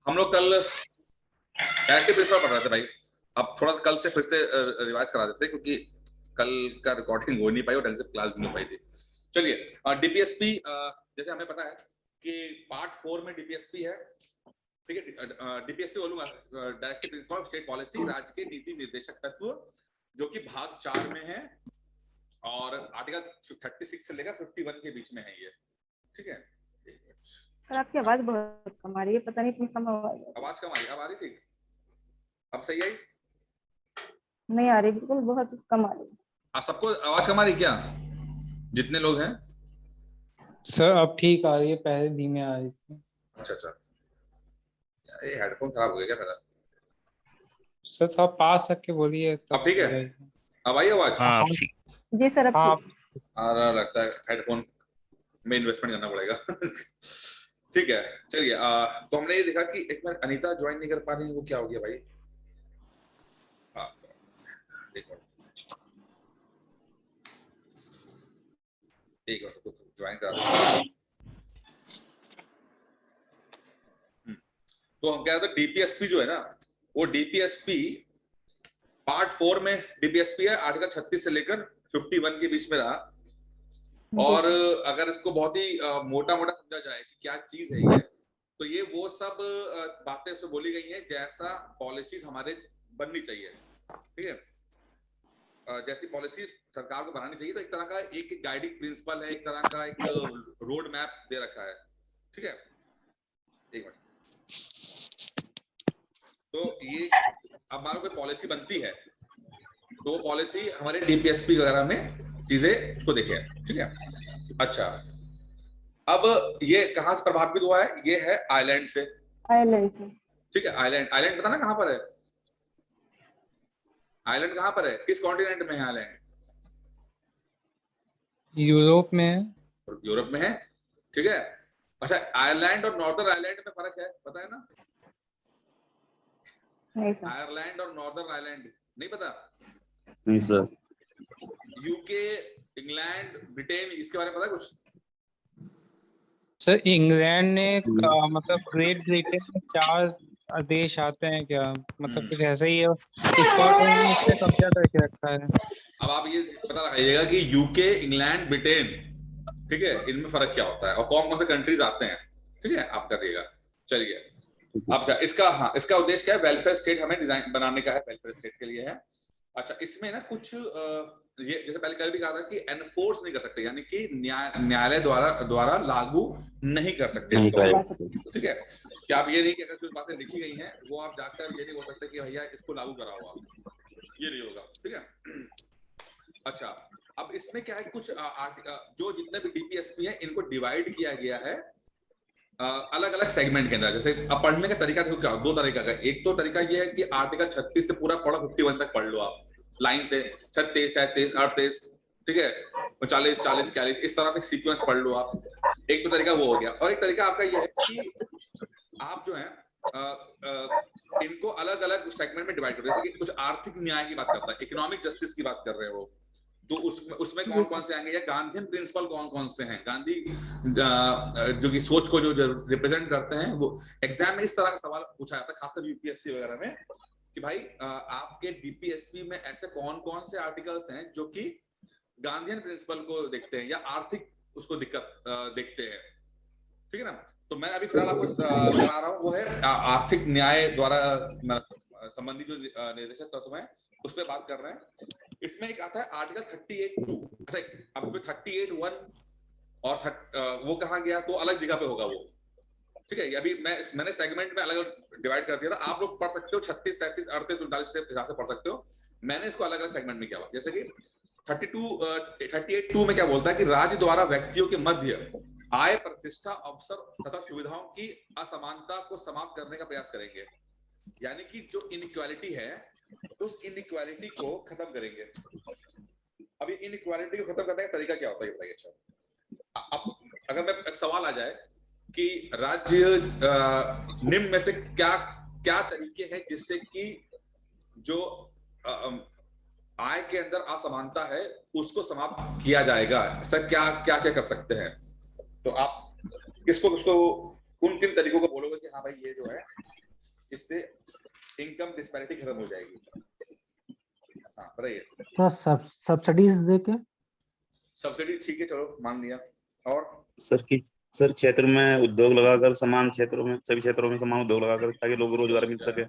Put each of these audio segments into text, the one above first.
हम लोग कल डायरेक्टिव प्रिंसिपल पढ़ रहे थे भाई। अब थोड़ा कल से फिर से रिवाइज करा देते क्योंकि कल का रिकॉर्डिंग हो नहीं पाई और ढंग से क्लास भी नहीं हो पाई थी। चलिए डीपीएसपी जैसे हमें पता है कि पार्ट 4 में डीपीएसपी है, ठीक है। डीपीएसपी बोलूंगा डायरेक्टिव प्रिंसिपल स्टेट पॉलिसी, राज्य के नीति निर्देशक तत्व, जो कि भाग 4 में है और आर्टिकल 36 से लेकर 51 के बीच में है ये, ठीक है। सर आपकी आवाज बहुत कम आ रही है, पता नहीं क्यों कम आवाज कम आ रही है, अब आ रही थी, अब सही आई? नहीं आ रही, बिल्कुल बहुत कम आ रही है। आप सबको आवाज कम आ रही क्या, जितने लोग हैं? सर अब ठीक आ रही है, पहले धीमे आ रही थी। अच्छा अच्छा, ये हेडफोन खराब हो गया क्या मेरा? सर थोड़ा पास रख के बोलिए अब ठीक है, अब आई आवाज? हाँ जी सर अब हाँ, लगता है हेडफोन में इन्वेस्टमेंट करना पड़ेगा। ठीक है, चलिए तो हमने ये देखा कि एक बार अनीता ज्वाइन नहीं कर पा रही है, वो क्या हो गया भाई? हाँ, एक बार सबको ज्वाइन करा दो। तो हम कह रहे थे डीपीएसपी जो है ना, वो डीपीएसपी पार्ट 4 में डीपीएसपी है, आर्टिकल 36 से लेकर 51 के बीच में रहा। और अगर इसको बहुत ही मोटा मोटा समझा जाए कि क्या चीज है ये, तो ये वो सब बातें इसमें बोली गई हैं जैसा पॉलिसीज हमारे बननी चाहिए, ठीक है। जैसी पॉलिसी सरकार को बनानी चाहिए, तो एक तरह का एक गाइडिंग प्रिंसिपल है, एक तरह का एक रोड मैप दे रखा है, ठीक है। एक मिनट, तो ये अब हमारा कोई पॉलिसी बनती है तो वो पॉलिसी हमारे डीपीएसपी वगैरह में चीजें को देखे, ठीक है। अच्छा, अब ये कहां से प्रभावित हुआ है? ये है आयरलैंड से, आयरलैंड से, ठीक है। आयरलैंड, आयरलैंड पता ना कहां पर है? आयरलैंड कहां पर है, किस कॉन्टिनेंट में है आयरलैंड? यूरोप में है। यूरोप में है, ठीक है। अच्छा, आयरलैंड और नॉर्दर्न आयरलैंड में फर्क है, पता है ना? नहीं सर। आयरलैंड और नॉर्दर्न आयरलैंड नहीं पता? नहीं सर। यूके, इंग्लैंड, ब्रिटेन, इसके बारे में पता है कुछ? सर इंग्लैंड ने मतलब ग्रेट ब्रिटेन में 4 देश आते हैं क्या, मतलब कुछ ऐसा ही है। स्कॉटलैंड ने इससे कब्जा करके रखा है। अब आप ये पता लगाइएगा कि यूके, इंग्लैंड, ब्रिटेन, ठीक है, इनमें फर्क क्या होता है और कौन कौन से कंट्रीज आते हैं, ठीक है, आप करिएगा। चलिए अब इसका, हाँ, इसका उद्देश्य क्या है? वेलफेयर स्टेट हमें डिजाइन बनाने का है, वेलफेयर स्टेट के लिए है। अच्छा, इसमें ना कुछ ये जैसे पहले कल भी कहा था कि एनफोर्स नहीं कर सकते, यानी कि न्यायालय द्वारा लागू नहीं कर सकते इसको, ठीक है। कि आप ये नहीं कि अगर कुछ बातें लिखी गई हैं वो आप जाकर ये नहीं बोल सकते कि भैया इसको लागू कराओ आप, ये नहीं होगा, ठीक है। अच्छा, अब इसमें क्या है, कुछ जो जितने भी डीपीएसपी है इनको डिवाइड किया गया है अलग अलग सेगमेंट के अंदर। जैसे अब पढ़ने का तरीका देखो, क्या दो तरीका का, एक तो तरीका ये है कि आर्टिकल 36 से पूरा पढ़ो, 51 तक पढ़ लो आप लाइन से, 36, 37, 38, ठीक है, 40, 40, 41, इस तरह से सीक्वेंस पढ़ लो आप। एक तो तरीका वो हो गया, और एक तरीका आपका ये है कि आप जो है इनको अलग अलग सेगमेंट में डिवाइड करो। जैसे कि कुछ आर्थिक न्याय की बात करता है, इकोनॉमिक जस्टिस की बात कर रहे हो, तो उसमें कौन कौन से आएंगे, या गांधीयन प्रिंसिपल कौन कौन से हैं, गांधी जो की सोच को जो रिप्रेजेंट करते हैं, वो एग्जाम में इस तरह का सवाल पूछा जाता है, खासकर यूपीएससी वगैरह में, कि भाई आपके डीपीएसपी में ऐसे कौन कौन से आर्टिकल्स हैं जो कि गांधीयन प्रिंसिपल को देखते हैं या आर्थिक उसको दिक्कत देखते हैं, ठीक है ना। तो मैं अभी फिलहाल आपको करा रहा हूँ, वो है आर्थिक न्याय द्वारा संबंधित जो निर्देशक तत्व है उस पर बात कर रहे हैं। इसमें एक आता है आर्टिकल 38(2). अब 38(1) और वो कहा गया तो अलग जगह पे होगा वो, ठीक है। अभी मैंने सेगमेंट में अलग डिवाइड कर दिया था, आप लोग पढ़ सकते हो 36, 37, 38, 39 के हिसाब से पढ़ सकते हो। मैंने इसको अलग अलग सेगमेंट में किया हुआ, जैसे कि 38(2) में क्या बोलता है कि राज्य द्वारा व्यक्तियों के मध्य आय, प्रतिष्ठा, अवसर तथा सुविधाओं की असमानता को समाप्त करने का प्रयास करेंगे। यानी कि जो इनइक्वालिटी है उस इनइक्वालिटी को खत्म करेंगे। अब ये इनइक्वालिटी को खत्म करने का तरीका क्या होता है, ये बताइए। अच्छा, अब अगर मैं सवाल आ जाए कि राज्य निम्न में से क्या क्या तरीके हैं जिससे कि जो आय के अंदर असमानता है उसको समाप्त किया जाएगा, सर क्या क्या क्या कर सकते हैं, तो आप किसको किन किन तरीकों को बोलोगे कि हाँ भाई ये जो है इससे इनकम डिस्पैरिटी खत्म हो जाएगी। हाँ बताइए। तो सब्सिडीज देके सब्सिडी ठीक है, चलो मान लिया। और सर क्षेत्र में उद्योग लगाकर समान क्षेत्रों में, सभी क्षेत्रों में समान उद्योग लगाकर, ताकि लोगों को रोजगार मिल सके।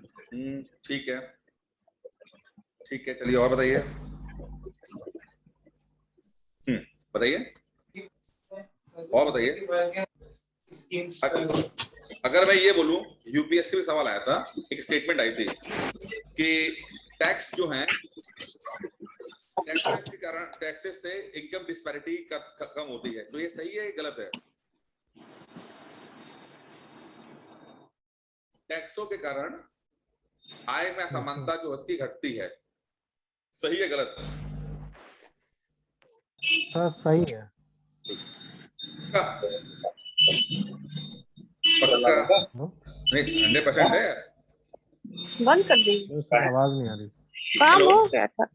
ठीक है, ठीक है, चलिए और बताइए। बताइए और बताइए। अगर मैं ये बोलूं, यूपीएससी में सवाल आया था, एक स्टेटमेंट आई थी कि टैक्स जो है, टैक्सेस के कारण, टैक्सेस से इनकम डिस्पैरिटी कम होती है, तो ये सही है या गलत है? टैक्सों के कारण आय में असमानता जो होती घटती है, सही है गलत? सर सही है। नहीं 100% है। बंद कर दी, सर आवाज नहीं आ रही। काम हो गया था।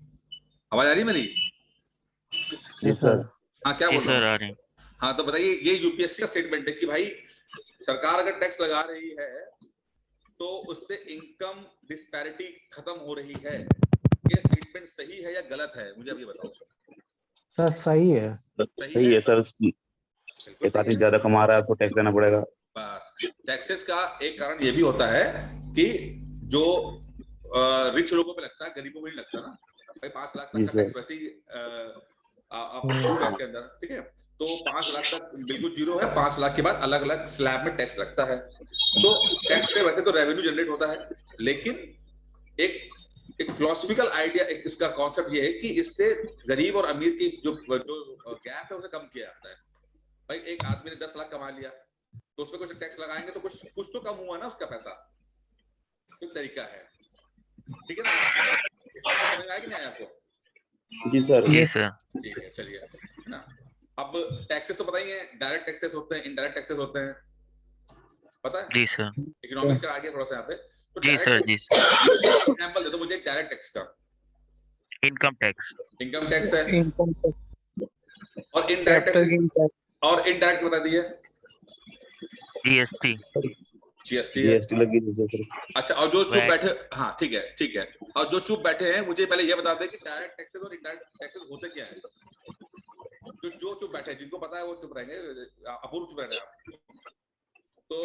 आवाज आ रही है मेरी? जी सर। हाँ क्या बोल रहा हूँ? आ रही। हाँ तो बताइए, ये यूपीएससी का स्टेटमेंट है कि भाई सरकार अगर टैक्स लगा रही है तो उससे इनकम डिस्पैरिटी खत्म हो रही है। ये स्टेटमेंट सही है या गलत है, मुझे अभी बताओ। सर सही है। सही है सर। एक आदमी ज्यादा कमा रहा है तो टैक्स देना पड़ेगा। बस टैक्सेस का एक कारण ये भी होता है कि जो रिच लोगों पे लगता है, गरीबों में नहीं लगता ना भाई। 5 लाख तक का टैक्स वैसे ही आपको छूट है इसके अंदर, ठीक है। तो 5 लाख तक बिल्कुल जीरो है, 5 लाख के बाद अलग अलग स्लैब में टैक्स लगता है। तो टैक्स से वैसे तो रेवेन्यू जनरेट होता है, लेकिन एक फिलोसफिकल आइडिया, एक इसका कॉन्सेप्ट ये है कि इससे गरीब और अमीर की जो गैप है उसे कम किया जाता है। भाई एक आदमी ने 10 लाख कमा लिया तो उसमें कुछ टैक्स लगाएंगे तो कुछ तो कम हुआ ना उसका पैसा। तो तरीका है, ठीक है ना? समझ आया कि नहीं आया आपको? जी सर। जी सर। ठीक है, चलिए, है ना। अब टैक्सेस तो पता ही है, डायरेक्ट टैक्सेस होते हैं, इनडायरेक्ट टैक्सेस होते हैं, पता है? जी सर। इकोनॉमिक्स का आ गया थोड़ा सा यहाँ पे। तो जी सर। जी सर। एग्जांपल दे दो मुझे डायरेक्ट टैक्स का। Income tax. इनकम टैक्स है, इनकम और इनडायरेक्ट टैक्स, और इनडायरेक्ट बता दिए जीएसटी। जीएसटी लगी सर। अच्छा, और जो चुप वैट। बैठे, हाँ ठीक है ठीक है, और जो चुप बैठे हैं मुझे पहले ये बता दें कि डायरेक्ट टैक्सेस और इनडायरेक्ट टैक्सेस होते क्या है। जो चुप बैठे हैं, जिनको पता है वो चुप रहेंगे, अपूर्व चुप रहे आप। तो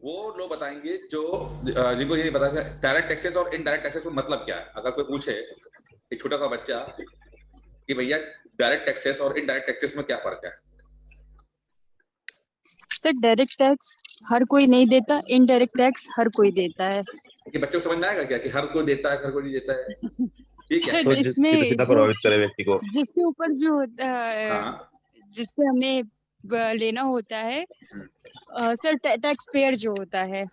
वो लोग बताएंगे जो जिनको ये पता है डायरेक्ट टैक्सेस और इनडायरेक्ट टैक्सेस का मतलब क्या है। अगर कोई पूछे, एक छोटा सा बच्चा, कि भैया डायरेक्ट टैक्सेस और इनडायरेक्ट टैक्सेस में क्या फर्क है? सर डायरेक्ट टैक्स हर कोई नहीं देता, इनडायरेक्ट टैक्स हर कोई देता है। ये बच्चों को समझ में आएगा क्या कि हर कोई देता है, हर कोई नहीं देता है? ये क्या है? इसमें प्रभावित करे व्यक्ति को, जिसके ऊपर जो होता है, जिससे हमें लेना होता है सर, टैक्स पेयर जो होता है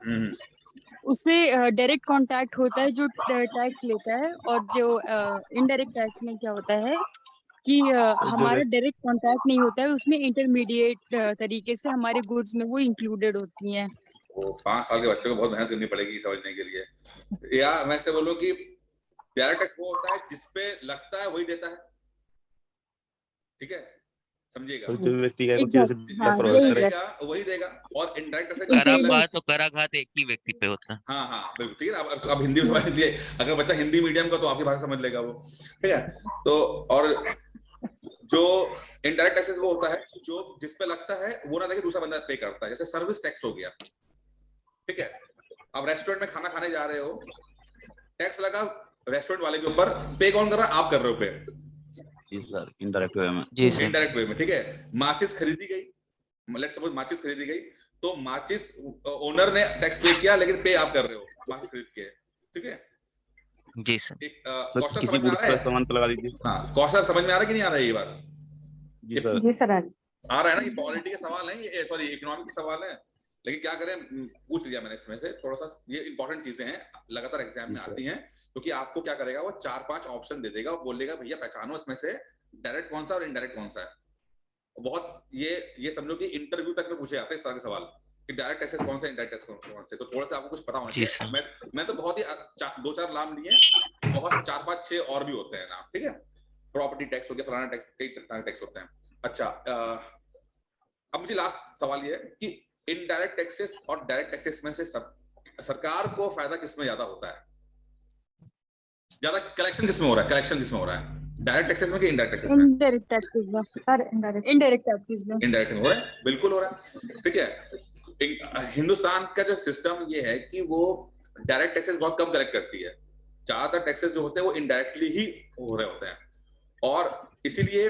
उससे डायरेक्ट कांटेक्ट होता है जो टैक्स लेता है। और जो इनडायरेक्ट टैक्स में क्या होता है कि हमारा डायरेक्ट कांटेक्ट नहीं होता है, उसमें इंटरमीडिएट तरीके से हमारे गुड्स में वो इंक्लूडेड होती हैं। वो 5 साल के बच्चे को बहुत मेहनत करनी पड़ेगी समझने के लिए। या मैं से बोलूं कि डायरेक्ट टैक्स वो होता है जिसपे लगता है वही देता है, ठीक है, समझिएगा। जो व्यक्ति का कुछ वही देगा। और इनडायरेक्ट टैक्स तो कराघात एक ही व्यक्ति पे होता है। हाँ हाँ बिल्कुल, ठीक है ना। अब हिंदी में समझ लीजिए, अगर बच्चा हिंदी मीडियम का तो आपकी भाषा समझ लेगा वो, ठीक है। तो और जो इनडायरेक्ट टैक्सेस वो होता है जो जिसपे लगता है वो ना देखे, दूसरा बंदा पे करता है। जैसे सर्विस टैक्स हो गया, ठीक है। अब रेस्टोरेंट में खाना खाने जा रहे हो, टैक्स लगा रेस्टोरेंट वाले के ऊपर, पे कौन कर रहा है? आप कर रहे हो पे। जी सर, इनडायरेक्ट वे में। जी सर। इनडायरेक्ट वे में, ठीक है। माचिस खरीदी गई, लेट्स सपोज माचिस खरीदी गई, तो माचिस ओनर ने टैक्स पे किया, लेकिन पे आप कर रहे हो माचिस खरीद के, ठीक है। जी सर। कौशल किसी समझ में आ गुड्स रहा पर है? सामान पे लगा दीजिए। हाँ, कौशल समझ में आ रहा है कि नहीं आ रहा है ये बात? जी सर। जी सर आ रहा है ना। ये पॉलिटी के सवाल है, ये सॉरी इकोनॉमिक के सवाल है, लेकिन क्या करें, पूछ लिया मैंने इसमें से थोड़ा सा। ये इंपॉर्टेंट चीजें हैं, लगातार एग्जाम में आती हैं। क्योंकि आपको क्या करेगा, वो 4-5 ऑप्शन दे देगा और बोलेगा भैया पहचानो इसमें से डायरेक्ट कौन सा और इनडायरेक्ट कौन सा है। बहुत ये समझो कि इंटरव्यू तक में पूछे जाते हैं इस तरह के सवाल कि डायरेक्ट टैक्सेस कौन सा, इनडायरेक्ट टैक्स कौन से। तो थोड़ा सा आपको कुछ पता होना चाहिए। मैं तो बहुत ही 2-4 नाम लिए, बहुत 4-5-6 और भी होते हैं नाम, ठीक है। प्रॉपर्टी टैक्स हो गया, फलाना टैक्स, कई तरह टैक्स होते हैं। अच्छा, अब मुझे लास्ट सवाल ये है कि इनडायरेक्ट टैक्सेस और डायरेक्ट टैक्सेस में से सब सरकार को फायदा किसमें ज्यादा होता है, ज्यादा कलेक्शन किसमें हो रहा है, कलेक्शन किसमें हो रहा है, डायरेक्ट टैक्सेस में कि इनडायरेक्ट टैक्सेस में? इनडायरेक्ट टैक्सेस में, सर इनडायरेक्ट इनडायरेक्ट टैक्सेस में। इनडायरेक्ट में हो रहा है, बिल्कुल हो रहा है। ठीक है, हिंदुस्तान का जो सिस्टम ये है कि वो डायरेक्ट टैक्सेस बहुत कम कलेक्ट करती है, ज्यादातर टैक्सेस जो होते हैं वो इनडायरेक्टली ही हो रहे होते हैं, और इसीलिए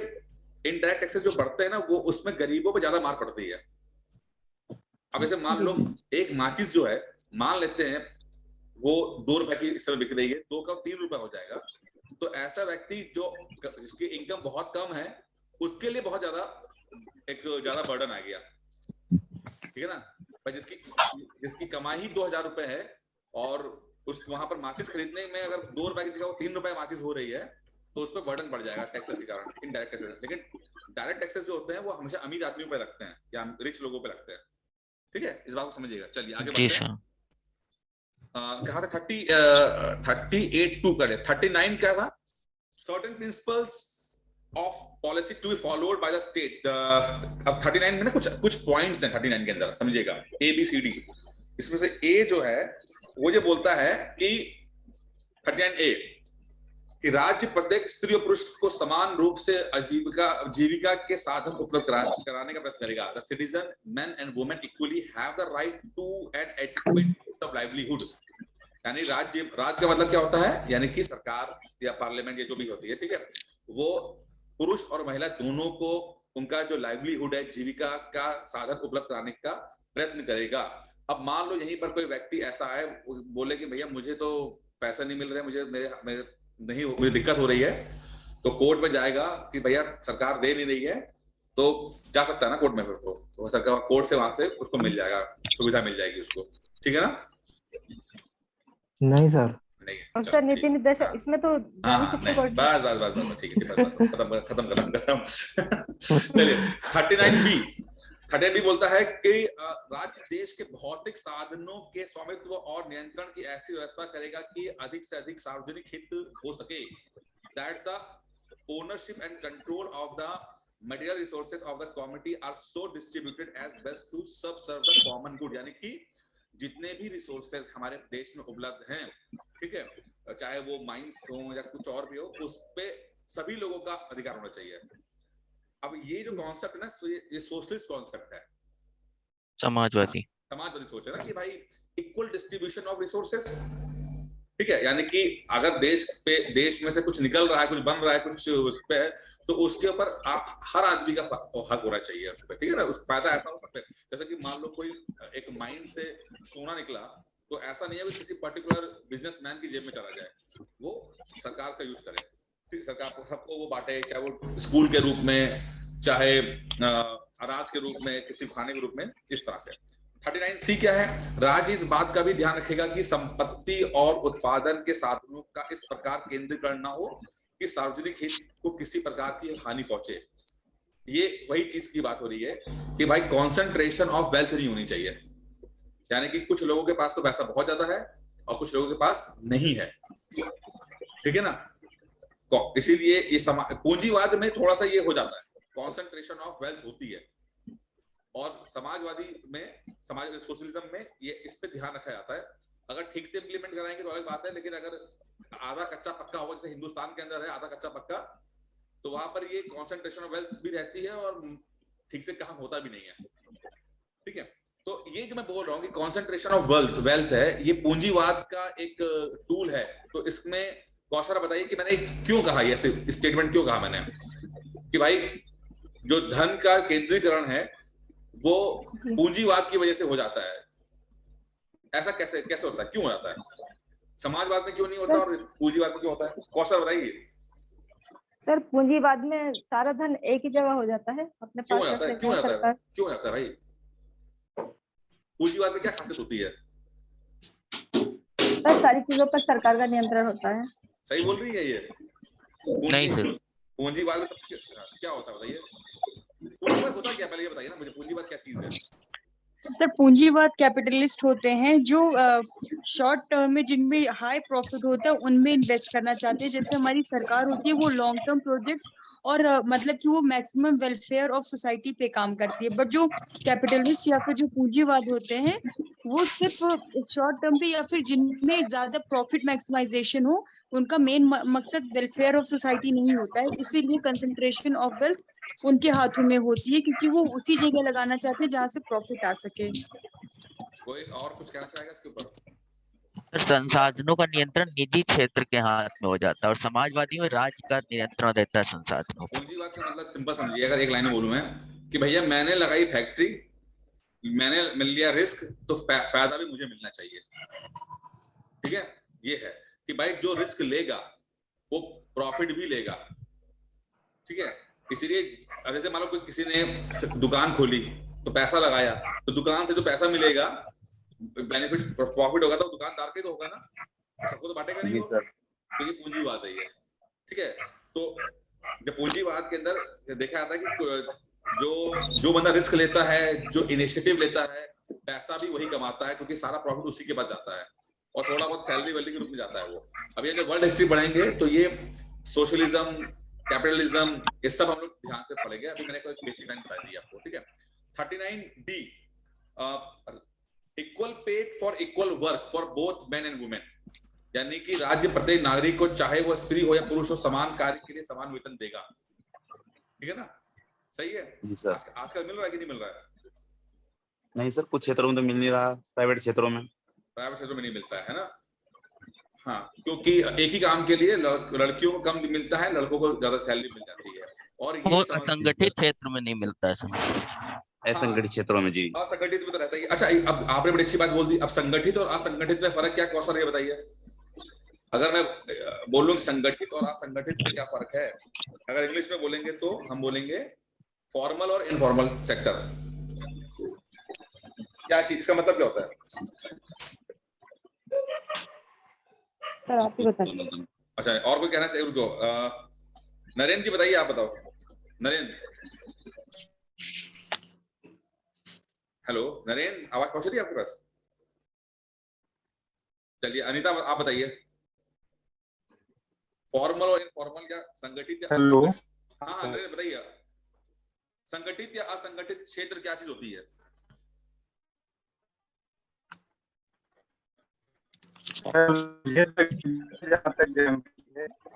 इनडायरेक्ट टैक्सेस जो बढ़ते हैं ना, वो उसमें गरीबों पे ज्यादा मार पड़ती है। अब ऐसे मान लो एक माचिस जो है, मान लेते हैं वो 2 रुपए की इस समय बिक रही है, 2 का 3 रुपए हो जाएगा, तो ऐसा व्यक्ति जो जिसकी इनकम बहुत कम है, उसके लिए बहुत ज्यादा बर्डन आ गया, ठीक है ना। पर जिसकी कमाई ही 2000 रुपए है और उस वहां पर माचिस खरीदने में अगर 2 रुपए की जगह 3 रुपए माचिस हो रही है, तो उस पर बर्डन बढ़ जाएगा टैक्सेस के कारण, इनडायरेक्ट टैक्सेस। लेकिन डायरेक्ट टैक्सेस जो होते हैं वो हमेशा अमीर आदमियों पे लगते हैं या रिच लोगों पे लगते हैं। ठीक है, इस बात को समझिएगा। चलिए आगे बढ़ते हैं। कहा था 38(2) करे, 39 क्या था? Certain principles of policy to be followed by the state. अब 39 में ना कुछ पॉइंट्स हैं 39 के अंदर, समझिएगा, ABCD। इसमें से A जो है वो ये बोलता है कि 39A कि राज्य प्रत्येक स्त्री और पुरुष को समान रूप से जीविका के साधन उपलब्ध कराने का प्रयास करेगा। The citizen, men and women equally have the right to an adequate source of livelihood. यानी राज्य का मतलब क्या होता है, यानी कि सरकार या पार्लियामेंट, ये जो भी होती है, ठीक है, वो पुरुष और महिला दोनों को उनका जो लाइवलीहुड है, जीविका का साधन उपलब्ध कराने का प्रयत्न करेगा। अब मान लो यहीं पर कोई व्यक्ति ऐसा है, बोले कि भैया मुझे तो पैसा नहीं मिल रहा है, मुझे दिक्कत हो रही है, तो कोर्ट में जाएगा कि भैया सरकार दे नहीं रही है, तो जा सकता है ना कोर्ट में, फिर तो सरकार कोर्ट से वहां से उसको मिल जाएगा, सुविधा मिल जाएगी उसको। ठीक है ना? नहीं सर, नहीं और सर नीति निर्देश इसमें तो जा नहीं सकते कोर्ट में। बस ठीक है, खत्म। चलिए 39B बोलता है कि राज्य देश के भौतिक साधनों के स्वामित्व और नियंत्रण की ऐसी व्यवस्था करेगा कि अधिक से अधिक सार्वजनिक हित हो सके। That the ownership and control of the material resources of the community are so distributed as best to serve the common good। यानी कि जितने भी रिसोर्सेज हमारे देश में उपलब्ध हैं, ठीक है, चाहे वो माइंस हो या कुछ और भी हो, उस पे सभी लोगों का अधिकार होना चाहिए। अब ये जो कॉन्सेप्ट है ना, ये सोशलिस्ट कॉन्सेप्ट है, समाजवादी सोच है ना कि भाई इक्वल डिस्ट्रीब्यूशन ऑफ रिसोर्सेज। ठीक है, यानी कि अगर देश में से कुछ निकल रहा है, कुछ बन रहा है, कुछ उस पे, तो उसके ऊपर हर आदमी का हक होना चाहिए उस पे। ठीक है ना? फायदा ऐसा हो सकता है जैसे कि मान लो कोई एक माइन से सोना निकला, तो ऐसा नहीं है कि किसी पर्टिकुलर बिजनेसमैन की जेब में चला जाए, वो सरकार का यूज करे। ठीक, सरकार सबको वो बांटे, चाहे वो स्कूल के रूप में, चाहे अनाज के रूप में, किसी खाने के रूप में, इस तरह से। 39C क्या है? राज्य इस बात का भी ध्यान रखेगा कि संपत्ति और उत्पादन के साधनों का इस प्रकार केंद्रीकरण न हो कि सार्वजनिक हित को किसी प्रकार की हानि पहुंचे। ये वही चीज की बात हो रही है कि भाई कॉन्सेंट्रेशन ऑफ वेल्थ नहीं होनी चाहिए, यानी कि कुछ लोगों के पास तो पैसा बहुत ज्यादा है और कुछ लोगों के पास नहीं है। ठीक है ना? इसीलिए ये पूंजीवाद में थोड़ा सा ये हो जाता है, कॉन्सेंट्रेशन ऑफ वेल्थ होती है, और समाजवादी में, सोशलिज्म में ये इस पे ध्यान रखा जाता है। अगर ठीक से इंप्लीमेंट कराएंगे तो अलग बात है, लेकिन अगर आधा कच्चा पक्का होगा, जैसे हिंदुस्तान के अंदर है आधा कच्चा पक्का, तो वहां पर ये कॉन्सेंट्रेशन ऑफ वेल्थ भी रहती है और ठीक से काम होता भी नहीं है। ठीक है, तो ये जो मैं बोल रहा हूँ कि कॉन्सेंट्रेशन ऑफ वेल्थ है, ये पूंजीवाद का एक टूल है। तो इसमें कौशल बताइए कि मैंने क्यों कहा, ये स्टेटमेंट क्यों कहा मैंने कि भाई जो धन का केंद्रीकरण है वो पूंजीवाद की वजह से हो जाता है। ऐसा कैसे होता है, क्यों हो जाता है? समाजवाद में क्यों नहीं होता और पूंजीवाद में क्यों होता है? कौशल बताइए। सर पूंजीवाद में सारा धन एक ही जगह हो जाता है, अपने पास रख लेते हैं सरकार। क्यों जाता है भाई? पूंजीवाद में क्या खासियत होती है? सर सारी चीजों पर सरकार का नियंत्रण होता है। सही बोल रही है ये? नहीं सर, पूंजीवाद में क्या होता है बताइए? पूंजीवाद होता क्या, पहले ये बताइए ना मुझे, पूंजीवाद क्या चीज है? सर पूंजीवाद कैपिटलिस्ट होते हैं जो शॉर्ट टर्म में जिनमें हाई प्रॉफिट होता है उनमें इन्वेस्ट करना चाहते हैं। जैसे हमारी सरकार होती है वो लॉन्ग टर्म प्रोजेक्ट्स और मतलब कि वो मैक्सिमम वेलफेयर ऑफ सोसाइटी पे काम करती है। बट जो कैपिटलिस्ट या फिर जो पूंजीवाद होते हैं वो सिर्फ शॉर्ट टर्म पे या फिर जिनमें ज्यादा प्रॉफिट मैक्सिमाइजेशन हो, उनका मेन मकसद वेलफेयर ऑफ सोसाइटी नहीं होता है। इसीलिए कंसंट्रेशन ऑफ वेल्थ उनके हाथों में होती है, क्योंकि वो उसी जगह लगाना चाहते हैं जहां से प्रॉफिट आ सके। कोई और कुछ कहना चाहेगा इसके ऊपर? सर, संसाधनों का नियंत्रण निजी क्षेत्र के हाथ में हो जाता है और समाजवादी में राज्य का नियंत्रण रहता है संसाधनों पर। पूंजीवाद का मतलब सिंपल समझिए, अगर एक लाइन में बोलूं मैं कि भैया मैंने लगाई फैक्ट्री, मैंने मिल लिया रिस्क, तो फायदा भी मुझे मिलना चाहिए। ठीक है, ये है कि भाई जो रिस्क लेगा वो प्रॉफिट भी लेगा। ठीक है, इसीलिए अब जैसे मान लो कोई किसी ने दुकान खोली तो पैसा लगाया, तो दुकान से जो पैसा मिलेगा, बेनिफिट प्रॉफिट होगा, तो दुकानदार के तो होगा ना, सबको तो बांटेगा नहीं वो। तो ये पूंजीवाद है ये। ठीक है, तो जब पूंजीवाद के अंदर देखा जाता है कि जो बंदा रिस्क लेता है, जो इनिशिएटिव लेता है, पैसा भी वही कमाता है, क्योंकि सारा प्रॉफिट उसी के पास जाता है और थोड़ा बहुत सैलरी वैलरी के रूप में जाता है वो। अब ये जब वर्ल्ड हिस्ट्री पढ़ेंगे तो ये सोशलिज्म, कैपिटलिज्म, ये सब हम लोग ध्यान से पढ़ेंगे। अभी मैंने कोई बेसिक लाइन बता दी आपको। ठीक है, 39D, equal paid for equal work for both men and women, यानी कि राज्य प्रत्येक नागरिक को, चाहे वो स्त्री हो या पुरुष हो, समान कार्य के लिए समान वेतन देगा। ठीक है ना, सही है जी सर। आजकल मिल रहा है कि नहीं मिल रहा है? नहीं सर, कुछ क्षेत्रों में तो मिल नहीं रहा, प्राइवेट क्षेत्रों में नहीं मिलता है ना। हाँ, क्योंकि एक ही काम के लिए लड़कियों को कम मिलता है, लड़कों को ज्यादा सैलरी मिल जाती है। और वो असंगठित क्षेत्र में नहीं मिलता है सर। असंगठित क्षेत्रों में। जी, असंगठित में तो रहता है। अच्छा, अब आपने बड़ी अच्छी बात बोल दी। अब संगठित और असंगठित में फर्क क्या कौशल, ये बताइए। अगर मैं बोलूं कि संगठित और असंगठित में क्या फर्क है, अगर इंग्लिश में बोलेंगे तो हम बोलेंगे फॉर्मल और इनफॉर्मल सेक्टर। क्या चीज, इसका मतलब क्या होता है? सर आप ही बताइए। अच्छा, और कोई कहना चाहिए उनको? नरेंद्र जी बताइए, आप बताओ। नरेंद्र, हेलो नरेंद्र, आवाज पहुंच रही है आपके पास? चलिए अनीता, आप बताइए, फॉर्मल और इनफॉर्मल या संगठित या हेलो। हाँ नरेंद्र बताइए, संगठित या असंगठित क्षेत्र क्या चीज होती है?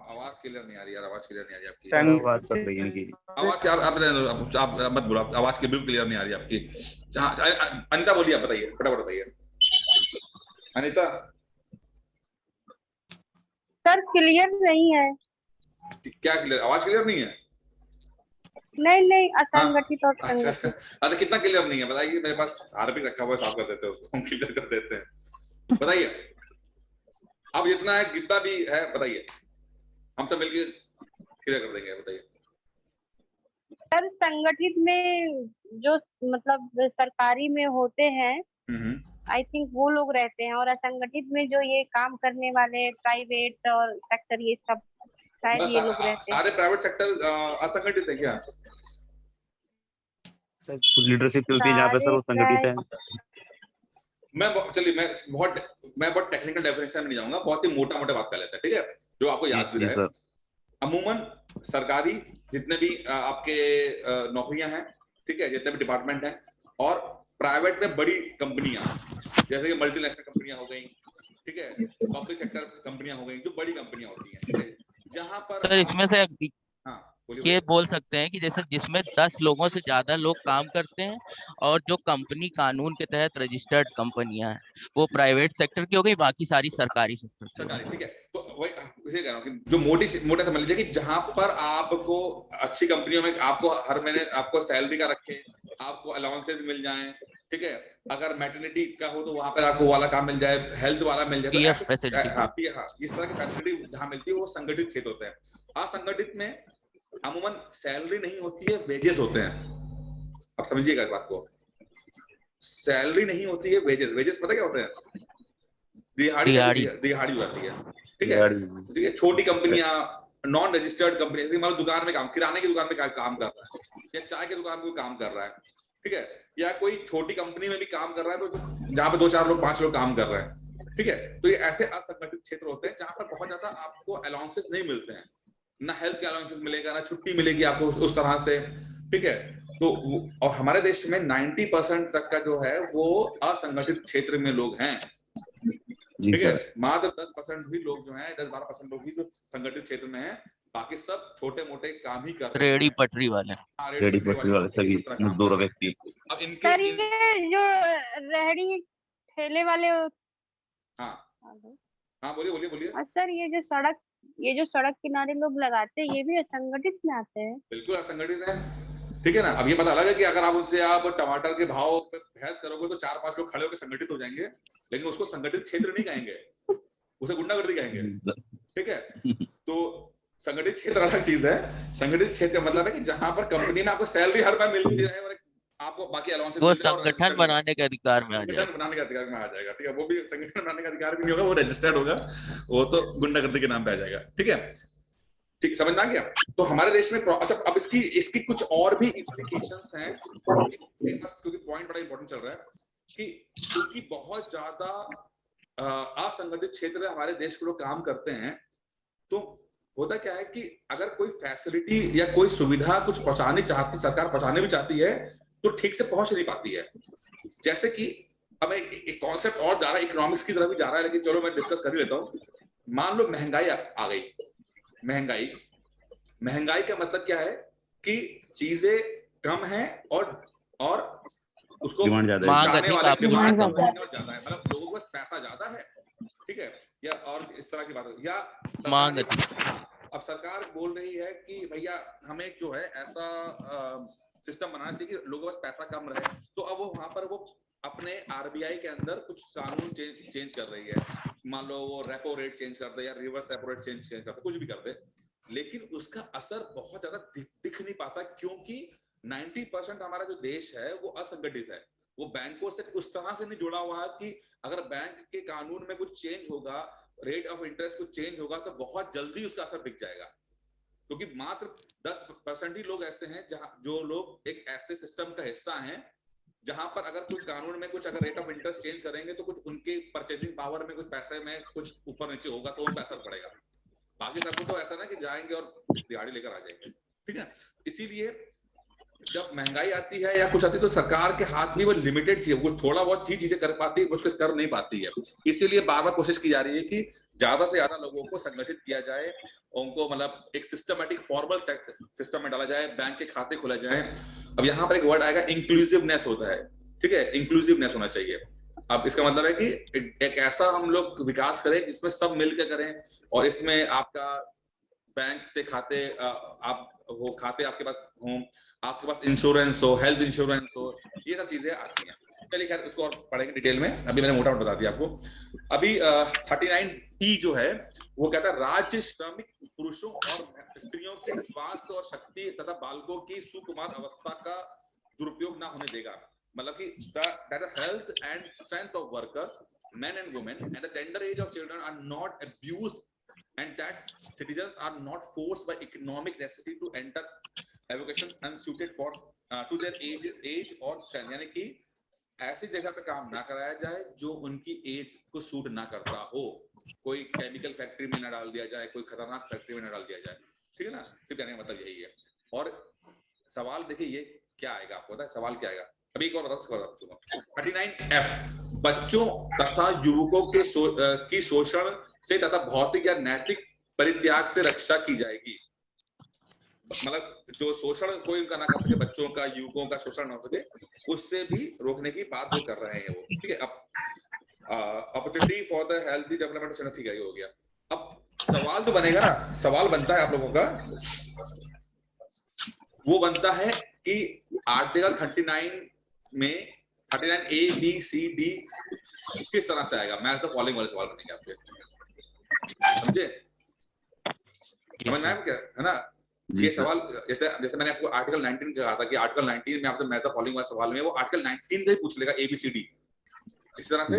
आवाज क्लियर नहीं आ रही यार, आवाज क्लियर नहीं आ रही आपकी। आवाज कर रही है इनकी। आवाज आप मत बोलो, आवाज की बिल्कुल क्लियर नहीं आ रही आपकी। अनिता बोलिए, आप बताइए, फटाफट बताइए अनिता। सर क्लियर नहीं है। क्या क्लियर? आवाज क्लियर नहीं है? नहीं, असंगठित और अच्छा, संगठित। कितना क्लियर नहीं है बताइए। मेरे पास आरपी रखा हुआ है, साफ कर देते हैं उसको, हम क्लियर कर देते हैं। बताइए, अब जितना है, कितना भी है बताइए, हम सब मिलकर क्लियर कर देंगे। बताइए सर संगठित में जो मतलब सरकारी में होते हैं, आई थिंक वो लोग रहते हैं, और असंगठित में जो ये काम करने वाले प्राइवेट और सेक्टर, ये सब शायद ये लोग रहते हैं। सारे प्राइवेट सेक्टर असंगठित है क्या? कुछ लीडरशिप चलती है जहाँ पे सर वो संगठित है। चलिए मैं बहुत टेक्निकल डेफिनेशन में नहीं जाऊंगा, बहुत ही मोटा बात कर लेते हैं। ठीक है, जो आपको याद भी रहे। अमूमन सरकारी जितने भी आपके नौकरियां हैं, ठीक है, जितने भी डिपार्टमेंट हैं, और प्राइवेट में बड़ी कंपनियां, जैसे कि मल्टीनेशनल कंपनियां हो गई, ठीक है, पब्लिक सेक्टर कंपनियां हो गई, जो बड़ी कंपनियां होती हैं, ठीक है, जहां पर सर इसमें से ये बोलिए। बोल सकते हैं कि जैसे जिसमें 10 लोगों से ज्यादा लोग काम करते हैं और जो कंपनी कानून के तहत रजिस्टर्ड कंपनियां हैं वो प्राइवेट सेक्टर की हो गई, बाकी सारी सरकारी सेक्टर की। सरकारी, ठीक है, तो वही इसे कह रहा हूँ कि जो मोटा समझ लीजिए कि जहां पर आपको अच्छी कंपनियों में आपको हर महीने आपको सैलरी का रखे, आपको अलाउंसेस मिल जाएं, ठीक है, अगर मैटरनिटी का हो तो वहां पर आपको वाला काम मिल जाए, हेल्थ वाला मिल जाए, तो ऐसे इस तरह की फैसिलिटी जहां मिलती है वो संगठित क्षेत्र होते हैं। असंगठित में अमूमन सैलरी नहीं होती है, वेजेस होते हैं। अब समझिएगा इस बात को, सैलरी नहीं होती है, वेजेस पता क्या होते हैं? दिहाड़ी हो जाती है। ठीक है, छोटी कंपनियां, नॉन रजिस्टर्ड कंपनी, जैसे मान लो दुकान में काम, किराने की दुकान में काम कर रहा है, या चाय की दुकान में काम कर रहा है, ठीक है, या कोई छोटी कंपनी में भी काम कर रहा है, तो जहाँ पे 2-4 लोग 5 लोग काम कर रहे हैं, ठीक है, तो ये ऐसे असंगठित क्षेत्र होते हैं जहां पर बहुत ज्यादा आपको अलाउंसेस नहीं मिलते हैं, ना हेल्थ के अलाउंसेस मिलेगा, ना छुट्टी मिलेगी आपको उस तरह से, ठीक है। तो और हमारे देश में 90% तक का जो है वो असंगठित क्षेत्र में लोग हैं, जी ठीक है। सर। मात्र 10% भी लोग जो हैं, 10-12% लोग ही जो संगठित क्षेत्र में हैं, बाकी सब छोटे मोटे काम ही कर रहे हैं। रेडी पटरी वाले, रेडी पटरी वाले सभी इस तरह काम मजदूर कर रहे व्यक्ति। हैं। अब इनके सर ये जो रेहड़ी ठेले वाले हाँ हाँ, बोलिए बोलिए बोलिए। और सर ये जो सड़क किनारे लोग लगाते हैं, ये भी असंगठित में आते हैं? बिल्कुल असंगठित है, ठीक है ना। अब ये पता लगा कि अगर आप उनसे आप टमाटर के भाव पे बहस करोगे तो 4-5 लोग खड़े होकर संगठित हो जाएंगे, लेकिन उसको संगठित क्षेत्र नहीं कहेंगे, उसे गुंडागर्दी कहेंगे, ठीक है। तो संगठित क्षेत्र अलग चीज है। संगठित क्षेत्र का मतलब है कि जहां पर कंपनी में आपको सैलरी हर बार मिलती है और आपको बाकी अलाउंसेस वो संगठन बनाने के अधिकार में आ जाएगा। संगठन बनाने के अधिकार में आ जाएगा, ठीक है। वो भी संगठन बनाने का अधिकार भी नहीं होगा, वो रजिस्टर्ड होगा, वो तो गुंडागर्दी के नाम पे आ जाएगा, ठीक है। ठीक, समझ में आ गया। तो हमारे देश में अच्छा, अब इसकी कुछ और भी इम्प्लीकेशंस हैं, क्योंकि पॉइंट बड़ा इंपॉर्टेंट चल रहा है कि क्योंकि बहुत ज्यादा असंगठित क्षेत्र हमारे देश के लोग काम करते हैं, तो होता क्या है कि अगर कोई फैसिलिटी या कोई सुविधा कुछ पहुंचानी चाहती, सरकार पहुंचाने भी चाहती है, तो ठीक से पहुंच नहीं पाती है। जैसे कि अब एक कॉन्सेप्ट और जा रहा है, इकोनॉमिक्स की तरफ भी जा रहा है, लेकिन चलो मैं डिस्कस कर ही लेता हूँ। मान लो महंगाई आ गई। महंगाई का मतलब क्या है कि चीजें कम हैं और उसको डिमांड ज्यादा है, चाहने वाले डिमांड ज्यादा है। ज्यादा है, मतलब लोगों के पास पैसा ज्यादा है, ठीक है। या और इस तरह की बात है, या मांग अब सरकार बोल रही है कि भैया हमें जो है ऐसा सिस्टम बनाना चाहिए कि लोगों के पास पैसा कम रहे, तो अब वो वहां पर वो अपने आरबीआई के अंदर कुछ कानून चेंज कर रही है। मान लो वो रेपो रेट चेंज कर दे या रिवर्स रेपो रेट चेंज कर दे, कुछ भी कर दे, लेकिन उसका असर बहुत ज्यादा दिख नहीं पाता, क्योंकि 90% हमारा जो देश है वो असंगठित है। वो बैंकों से उस तरह से नहीं जुड़ा हुआ है कि अगर बैंक के कानून में कुछ चेंज होगा, रेट ऑफ इंटरेस्ट कुछ चेंज होगा, तो बहुत जल्दी उसका असर दिख जाएगा। क्योंकि मात्र 10% ही लोग ऐसे हैं जहां जो लोग एक ऐसे सिस्टम का हिस्सा हैं जहां पर अगर कुछ कानून में कुछ अगर रेट ऑफ इंटरेस्ट चेंज करेंगे तो कुछ उनके परचेसिंग पावर में कुछ पैसे में कुछ ऊपर नीचे होगा, तो उन पर असर पड़ेगा। बाकी सबको तो ऐसा ना कि जाएंगे और दिहाड़ी लेकर आ जाएंगे, ठीक है। इसीलिए जब महंगाई आती है या कुछ आती है तो सरकार के हाथ में वो लिमिटेड चीज, वो थोड़ा बहुत ही चीजें कर पाती है, उसको कर नहीं पाती है। इसीलिए बार बार कोशिश की जा रही है कि ज्यादा से ज्यादा लोगों को संगठित किया जाए, उनको मतलब एक सिस्टमेटिक फॉर्मल सिस्टम में डाला जाए, बैंक के खाते खोले जाए। अब यहाँ पर एक वर्ड आएगा, इंक्लूसिवनेस होता है, ठीक है। इंक्लूसिवनेस होना चाहिए। अब इसका मतलब है कि एक ऐसा हम लोग विकास करें जिसमें सब मिलकर करें, और इसमें आपका बैंक से खाते आप वो खाते आपके पास हो, आपके पास इंश्योरेंस हो, हेल्थ इंश्योरेंस हो, ये सब चीजें आती हैं। चलिए खैर इसको और पढ़ेंगे डिटेल में, अभी मैंने मोटा मोटा बता दिया आपको। अभी 39E जो है वो कहता है राज्य श्रमिक पुरुषों और स्त्रियों के स्वास्थ्य और शक्ति तथा बालकों की सुकुमार अवस्था का दुरुपयोग ना होने देगा। मतलब कि that the health and strength of workers, men and women, and the tender age of children are not abused, and that citizens are not forced by economic necessity to enter avocation unsuited for to their age or strength। यानी कि ऐसी जगह पे काम ना कराया जाए जो उनकी एज को सूट ना करता हो, कोई केमिकल फैक्ट्री में ना डाल दिया जाए, कोई खतरनाक फैक्ट्री में ना डाल दिया जाए, ठीक है ना। सिर्फ कहने का मतलब यही है। और सवाल देखिए ये क्या आएगा, आपको पता है सवाल क्या आएगा? अभी एक और बताओ, 39F, बच्चों तथा युवकों के की शोषण से तथा भौतिक या नैतिक परित्याग से रक्षा की जाएगी। मतलब जो शोषण कोई उनका ना कर सके, बच्चों का युवकों का शोषण ना हो सके, उससे भी रोकने की बात वो कर रहे हैं वो, ठीक है। अब opportunity for the healthy development, ठीक है, ये हो गया। अब सवाल तो बनेगा ना, सवाल बनता है आप लोगों का, वो बनता है कि आर्टिकल 39 में 39A B C D किस तरह से आएगा। मैच द फॉलोइंग वाले सवाल बनेंगे आपके, समझे? समझ में आया क्या, है ना? ये सवाल जैसे मैंने आपको आर्टिकल 19 कहा था कि आर्टिकल 19 में आपसे मैच द फॉलोइंग वाले सवाल में वो आर्टिकल 19 का ही पूछ लेगा ABCD। इस तरह से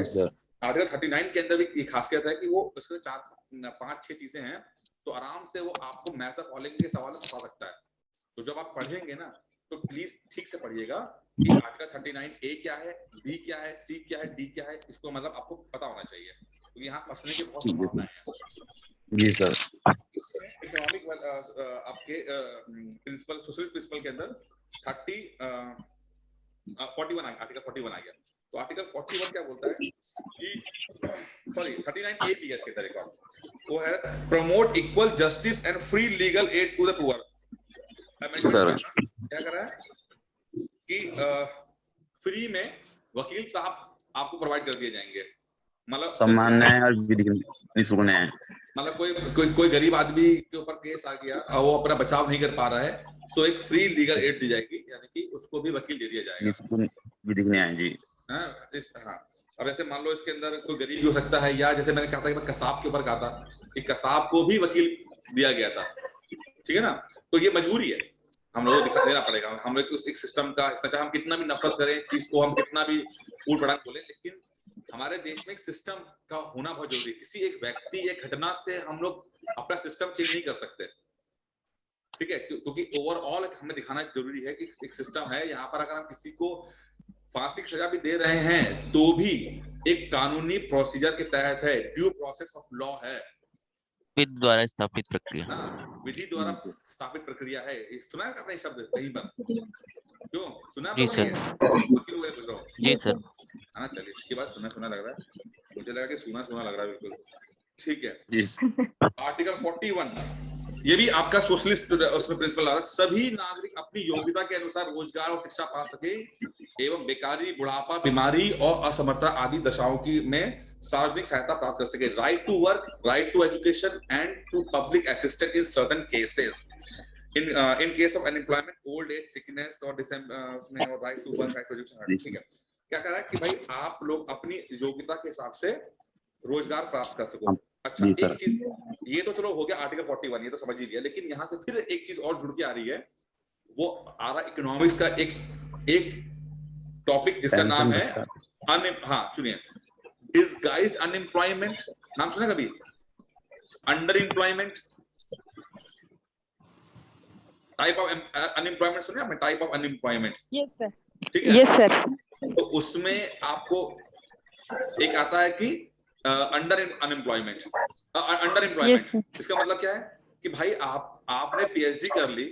आर्टिकल 39 के अंदर भी एक खासियत है कि वो उसमें 4-5-6 चीजें हैं, तो आराम से वो आपको मैच द फॉलोइंग के सवाल बता सकता है। तो जब आप पढ़ेंगे ना तो प्लीज ठीक से पढ़िएगा कि आर्टिकल 39A क्या है, B क्या है, C क्या है, D क्या है, इसको मतलब आपको पता होना चाहिए, क्योंकि यहाँ फंसने की बहुत संभावना है। जी सर। इकोनॉमिक आपके प्रिंसिपल, सोशलिस्ट प्रिंसिपल के अंदर 41 आर्टिकल 41 आ गया। तो आर्टिकल 41 क्या बोलता है कि सॉरी 39A भी है इसके अंदर एक और, वो है promote equal justice and free legal aid to the poor. Sir क्या कर रहा है कि फ्री में वकील साहब आपको प्रोवाइड कर दिए जाएंगे, मतलब सम्मान न्याय और विधिक निःशुल्क न्याय। मतलब कोई गरीब आदमी के ऊपर केस आ गया और वो अपना बचाव नहीं कर पा रहा है, तो एक फ्री लीगल एड दी जाएगी, यानी कि उसको भी वकील दे दिया जाएगा, निःशुल्क विधिक न्याय। जी हाँ। अब ऐसे मान लो इसके अंदर कोई गरीब भी हो सकता है, या जैसे मैंने कहा था कि मैं कसाब के ऊपर कहा था कि कसाब को भी वकील दिया गया था, ठीक है ना। तो ये मजबूरी है, हम लोगों को देना पड़ेगा। हम लोग उस एक सिस्टम का, चाहे हम कितना भी नफरत करें चीज को, हम कितना भी ऊट पटांग बोले, लेकिन हमारे देश में एक सिस्टम का होना बहुत जरूरी है। किसी एक व्यक्ति, एक घटना से हम लोग अपना सिस्टम चेंज नहीं कर सकते, ठीक है, क्योंकि ओवरऑल हमें दिखाना जरूरी है कि एक सिस्टम है यहाँ पर। अगर हम किसी को फांसी की सजा भी दे रहे हैं तो भी एक कानूनी प्रोसीजर के तहत है, ड्यू प्रोसेस ऑफ लॉ है, विधि द्वारा स्थापित प्रक्रिया। विधि द्वारा स्थापित प्रक्रिया है। सुना है आपने शब्द कहीं पर? क्यों सुना? जी सर। जी सर। हाँ चलिए, अच्छी बात, सुना लग रहा है, मुझे लगा कि सुना लग रहा है, बिल्कुल ठीक है। आर्टिकल 41 ये भी आपका सोशलिस्ट उसमें प्रिंसिपल है, सभी नागरिक अपनी योग्यता के अनुसार रोजगार और शिक्षा पा सके एवं बेकारी, बुढ़ापा, बीमारी और असमर्थता आदि दशाओं की में सार्वजनिक सहायता प्राप्त कर सके। Right to work, right to education and to public assistance in certain cases, in case of unemployment, old age, sickness और उसमें और right to work, right to education, ठीक है। क्या कह रहा है कि भाई आप लोग अपनी योग्यता के हिसाब से रोजगार प्राप्त कर सको। अच्छा, एक चीज ये तो चलो हो गया आर्टिकल 41, ये तो समझ ही लिया, लेकिन यहाँ से फिर एक चीज और जुड़ के आ रही है, वो आ रहा इकोनॉमिक्स का एक टॉपिक जिसका नाम है सुनिए, डिसगाइज्ड अनएम्प्लॉयमेंट। नाम सुना कभी? Under employment, type of unemployment सुने आपने? Type of unemployment. Yes sir. ठीक है, यस सर। तो उसमें आपको एक आता है कि अंडर एम्प्लॉयमेंट। इसका मतलब क्या है कि भाई आपने पीएचडी कर ली,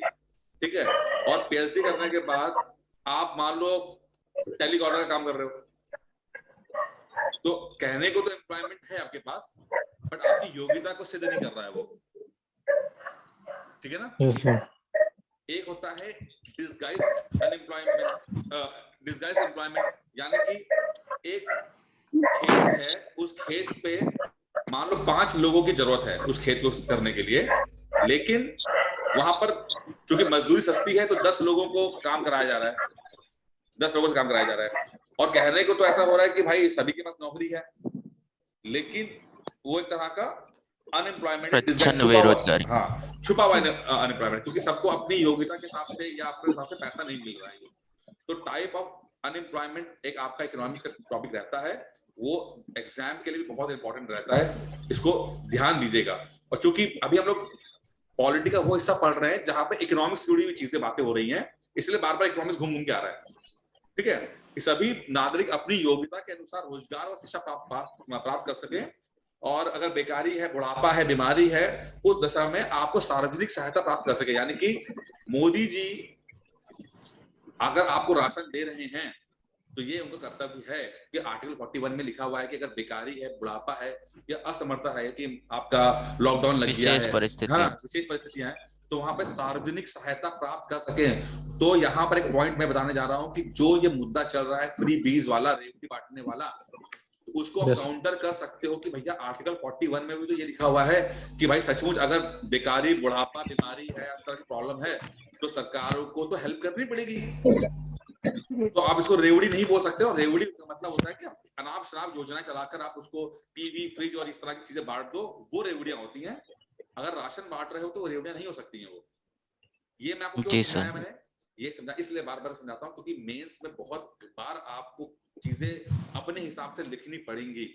ठीक है, और पीएचडी करने के बाद आप मान लो टेलीकॉलर का काम कर रहे हो, तो कहने को तो एम्प्लॉयमेंट है आपके पास, बट आपकी योग्यता को सिद्ध नहीं कर रहा है वो, ठीक है ना। एक होता है डिसगाइज्ड एम्प्लॉयमेंट, यानी कि एक खेत है, उस खेत पे मान लो 5 लोगों की जरूरत है उस खेत को करने के लिए, लेकिन वहां पर क्योंकि मजदूरी सस्ती है तो 10 लोगों को काम कराया जा रहा है, 10 लोगों से काम कराया जा रहा है, और कहने को तो ऐसा हो रहा है कि भाई सभी के पास नौकरी है, लेकिन वो एक तरह का अनएम्प्लॉयमेंट, बेरोजगारी, हाँ, छुपा हुआ अनएम्प्लॉयमेंट, क्योंकि सबको अपनी योग्यता के हिसाब से या अपने हिसाब से पैसा नहीं मिल रहा है। तो टाइप ऑफ अनएम्प्लॉयमेंट एक आपका इकोनॉमिक्स का टॉपिक रहता है, वो एग्जाम के लिए भी बहुत इंपॉर्टेंट रहता है, इसको ध्यान दीजिएगा। और चूंकि अभी हम लोग पॉलिटी का वो हिस्सा पढ़ रहे हैं जहां पे इकोनॉमिक्स जुड़ी हुई चीजें बातें हो रही हैं, इसलिए बार बार इकोनॉमिक्स घूम घूम के आ रहा है, ठीक है, कि सभी नागरिक अपनी योग्यता के अनुसार रोजगार और शिक्षा प्राप्त कर सके, और अगर बेकारी है, बुढ़ापा है, बीमारी है, उस दशा में आपको सार्वजनिक सहायता प्राप्त कर सके। यानी कि मोदी जी अगर आपको राशन दे रहे हैं तो ये उनका कर्तव्य है कि आर्टिकल 41 में लिखा हुआ है कि अगर बेकारी है, बुढ़ापा है या असमर्थता है, कि आपका लॉकडाउन लग गया है, विशेष परिस्थितियां हैं, तो वहां पे सार्वजनिक सहायता प्राप्त कर सके। तो यहाँ पर एक पॉइंट मैं बताने जा रहा हूँ कि जो ये मुद्दा चल रहा है फ्री बीज वाला, रेवड़ी बांटने वाला, उसको आप काउंटर कर सकते हो कि भैया आर्टिकल 41 में भी तो ये लिखा हुआ है कि भाई सचमुच अगर बेकारी, बुढ़ापा, बीमारी है, इस तरह की प्रॉब्लम है, तो सरकारों को तो हेल्प करनी पड़ेगी। तो आप इसको रेवड़ी नहीं बोल सकते, और रेवड़ी का मतलब होता है कि अनाप शनाप योजना चलाकर आप उसको टीवी, फ्रिज और इस तरह की चीजें बांट दो, वो रेवड़ियां होती हैं। अगर राशन बांट रहे हो तो वो रेवड़ियां नहीं हो सकती हैं वो। ये मैं आपको क्यों समझाया, मैंने ये समझा इसलिए बार बार समझाता हूँ क्योंकि मेंस में बहुत बार आपको चीजें अपने हिसाब से लिखनी पड़ेंगी,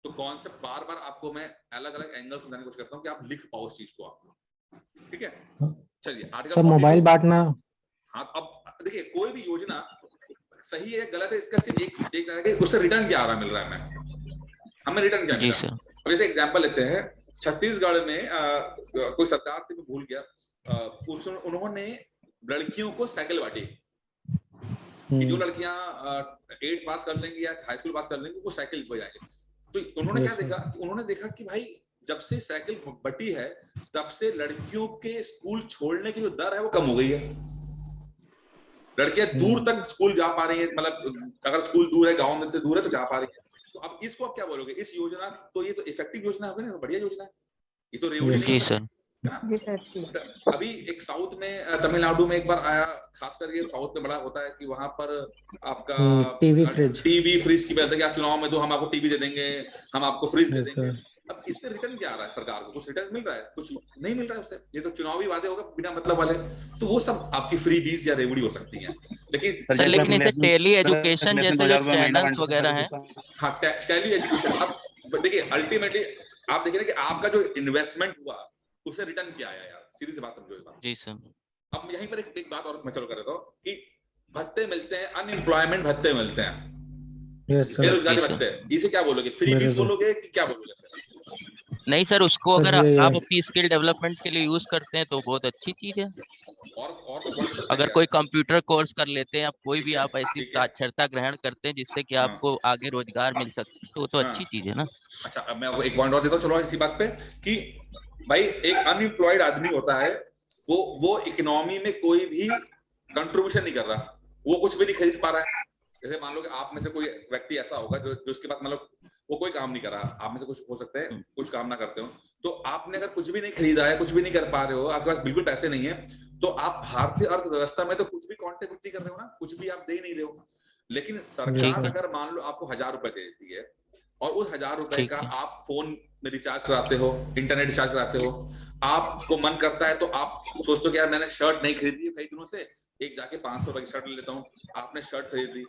तो कॉन्सेप्ट बार बार आपको मैं अलग अलग एंगल से समझाने की कोशिश करता हूँ कि आप लिख पाओ उस चीज को, आप, ठीक है। चलिए आर्टिकल मोबाइल बांटना, हाँ, अब देखिए कोई भी योजना सही है गलत है, इसका सिर्फ एक तरह के उससे रिटर्न क्या आ रहा मिल रहा है, हमें रिटर्न क्या मिल रहा है। अब जैसे एग्जांपल लेते हैं, छत्तीसगढ़ में कोई सरकार थी, मैं भूल गया, उन्होंने लड़कियों को साइकिल बांटी कि जो लड़कियां 8 पास कर लेंगी या हाई स्कूल पास कर लेंगी वो साइकिल पे जाएंगे। तो उन्होंने क्या देखा, उन्होंने देखा कि भाई जब से साइकिल बटी है तब से लड़कियों के स्कूल छोड़ने की जो दर है वो कम हो गई है। लड़कियां दूर तक स्कूल जा पा रही है, मतलब अगर स्कूल दूर है, गांव में से दूर है तो जा पा रही है। तो अब इसको आप क्या बोलोगे, इस योजना तो ये तो इफेक्टिव योजना होगी ना, बढ़िया योजना है ये तो रेवोल्यूशन। जी सर। अभी एक साउथ में तमिलनाडु में एक बार आया, खासकर ये साउथ में बड़ा होता है कि वहां पर आपका टीवी फ्रिज की वजह से कि आप चुनाव में तो हम आपको टीवी दे देंगे, हम आपको फ्रिज दे देंगे। अब इससे रिटर्न क्या आ रहा है सरकार को? कुछ रिटर्न मिल रहा है? कुछ नहीं मिल रहा है उससे। ये तो चुनावी वादे होगा बिना मतलब वाले, तो वो सब आपकी फ्री बीज या रेवड़ी हो सकती है। लेकिन इसे टेली एजुकेशन जैसे जो चैनल्स वगैरह हैं, हाँ टेली एजुकेशन। अब देखिए अल्टीमेटली आप देखिए ना कि आपका जो इन्वेस्टमेंट हुआ उससे रिटर्न क्या आया यार, सीधी सी बात समझो इस बात। जी सर। अब यहीं पर एक बात और मैं चलो कर देता हूँ कि भत्ते मिलते हैं, अनएम्प्लॉयमेंट भत्ते मिलते हैं, बेरोजगारी भत्ते, इसे क्या बोलोगे? फ्री बीज बोलोगे कि क्या बोलोगे? नहीं सर, उसको अगर आप अपनी स्किल डेवलपमेंट के लिए यूज करते हैं तो बहुत अच्छी चीज है। और अगर कोई कंप्यूटर कोर्स कर लेते हैं, आप कोई भी आप ऐसी साक्षरता ग्रहण करते हैं जिससे कि आपको आगे रोजगार मिल सकते, तो अच्छी चीज है ना। अच्छा, अब मैं आपको एक पॉइंट और देता हूँ चलो इसी बात पे कि भाई एक अनएम्प्लॉयड आदमी होता है, वो इकोनॉमी में कोई भी कंट्रीब्यूशन नहीं कर रहा, वो कुछ भी नहीं खरीद पा रहा है। जैसे मान लो कि आप में से कोई व्यक्ति ऐसा होगा जो उसके पास मतलब वो कोई काम नहीं कर रहा, आप में से कुछ हो सकते हैं कुछ काम ना करते हो, तो आपने अगर कुछ भी नहीं खरीदा है, कुछ भी नहीं कर पा रहे हो, आपके पास बिल्कुल पैसे नहीं है, तो आप भारतीय अर्थव्यवस्था में तो कुछ भी कॉन्ट्रीब्यूट नहीं कर रहे हो ना, कुछ भी आप दे नहीं रहे हो। लेकिन सरकार अगर मान लो आपको 1000 रुपए देती है और उस 1000 रुपए का आप फोन में रिचार्ज कराते हो, इंटरनेट रिचार्ज कराते हो, आपको मन करता है तो आप सोचते हो कि यार मैंने शर्ट नहीं खरीदी कई दिनों से, एक जाके 500 रुपए की शर्ट ले लेता हूँ, आपने शर्ट खरीदी।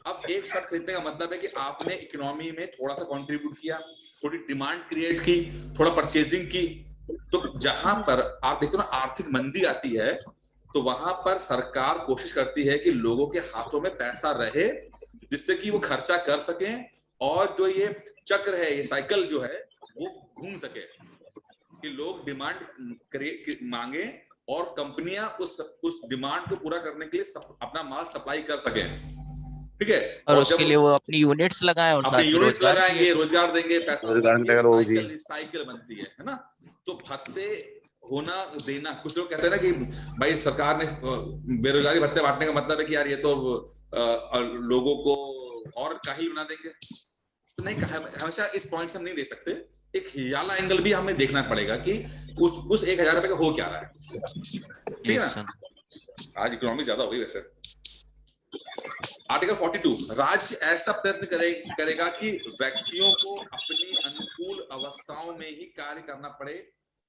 अब एक शर्ट खरीदने का मतलब है कि आपने इकोनॉमी में थोड़ा सा कंट्रीब्यूट किया, थोड़ी डिमांड क्रिएट की, थोड़ा परचेजिंग की। तो जहां पर आप देखो ना आर्थिक मंदी आती है तो वहां पर सरकार कोशिश करती है कि लोगों के हाथों में पैसा रहे जिससे कि वो खर्चा कर सकें और जो ये चक्र है, ये साइकिल जो है वो घूम सके कि लोग डिमांड मांगे और कंपनियां उस डिमांड को पूरा करने के लिए अपना माल सप्लाई कर सके। ठीक है, और उसके लिए वो अपनी यूनिट्स लगाएं और अपनी यूनिट्स लगाएंगे, रोजगार देंगे, पैसा साइकिल बनती है ना। तो भत्ते होना देना, कुछ लोग कहते हैं ना कि भाई सरकार ने बेरोजगारी भत्ते बांटने का मतलब है कि यार ये तो लोगों को और काहिल बना देंगे, तो नहीं कहा। हमेशा इस पॉइंट से हम नहीं दे सकते, एक हियाला एंगल भी हमें देखना पड़ेगा कि उस 1000 रुपए का हो क्या रहा है। ठीक है ना, आज इकोनॉमी ज्यादा हो गई वैसे। आर्टिकल 42, राज्य ऐसा प्रयत्न करेगा कि व्यक्तियों को अपनी अनुकूल अवस्थाओं में ही कार्य करना पड़े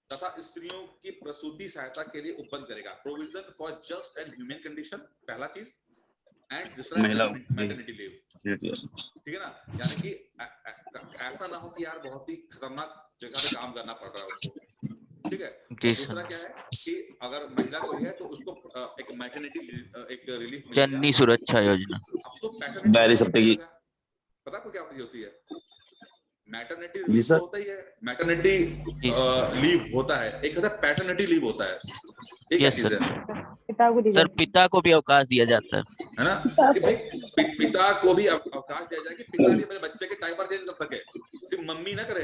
तथा स्त्रियों की प्रसूति सहायता के लिए उपबंध करेगा। Provision for just and human condition, पहला चीज, एंड दूसरा मैटरनिटी लीव। ठीक है ना, यानी कि ऐसा ना हो कि यार बहुत ही खतरनाक जगह पे काम करना पड़ रहा है उसको। ठीक है, दूसरा क्या है कि अगर महिला कोई है तो उसको एक मैटरनिटी एक रिलीफ, जननी सुरक्षा योजना। अब तो मैटरनिटी पता आपको क्या होती है? मैटरनिटी लीव होता ही है, मैटरनिटी लीव होता है, एक होता है पैटर्निटी लीव होता है। एक चीज है सर, पिता को भी अवकाश दिया जाता है ना कि भाई पिता को भी अवकाश दिया जाए कि पिता भी अपने बच्चे के डायपर चेंज कर सके, सिर्फ मम्मी ना करे।